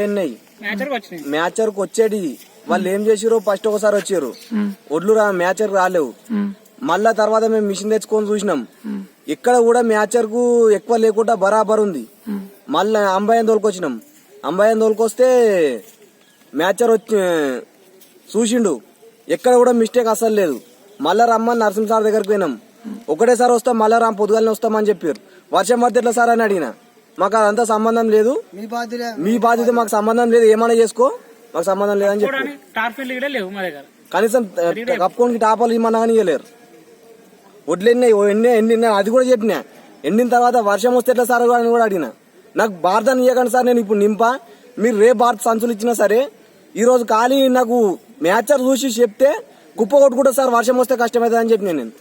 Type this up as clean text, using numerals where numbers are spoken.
వడ్లెన్నాయి మ్యాచర్కి వచ్చేది వాళ్ళు ఏం చేసిరు ఫస్ట్ ఒకసారి వచ్చారు ఒడ్లు మ్యాచర్ రాలేవు మళ్ళా తర్వాత మేము మిషన్ తెచ్చుకొని చూసినాం ఇక్కడ కూడా మ్యాచర్ కు ఎక్కువ లేకుండా బరాబర్ ఉంది మళ్ళా అంబాయన్ తోలుకొచ్చినాం అంబాయన్ తోలుకొస్తే మ్యాచర్ వచ్చి చూసిండు ఎక్కడ కూడా మిస్టేక్ అసలు లేదు మళ్ళా రమ్మని నరసింహ సార్ దగ్గరికి పోయినాం ఒకటేసారి వస్తాం మళ్ళా రామ్ వస్తామని చెప్పారు వర్షం పడితే ఎట్లా సార్ అని అడిగిన మాకు అదంతా సంబంధం లేదు మీ బాధ్యత మాకు సంబంధం లేదు ఏమైనా చేసుకో మాకు సంబంధం లేదని చెప్పి కనీసం కప్పుకోనికి టాపాలు ఇమ్మన్నా కానీ ఇవ్వలేరు వడ్లు ఎండినా అది కూడా చెప్పినా ఎండిన తర్వాత వర్షం వస్తే ఎట్లా సార్ అని కూడా అడిగిన నాకు భారతాన్ని ఇవ్వకండి సార్ నేను ఇప్పుడు నింపా మీరు రేపు భారత సంచులు ఇచ్చినా సరే ఈ రోజు ఖాళీ నాకు మ్యాచర్ చూసి చెప్తే కుప్ప కొట్టుకుంటా సార్ వర్షం వస్తే కష్టమవుతుంది అని చెప్పిన నేను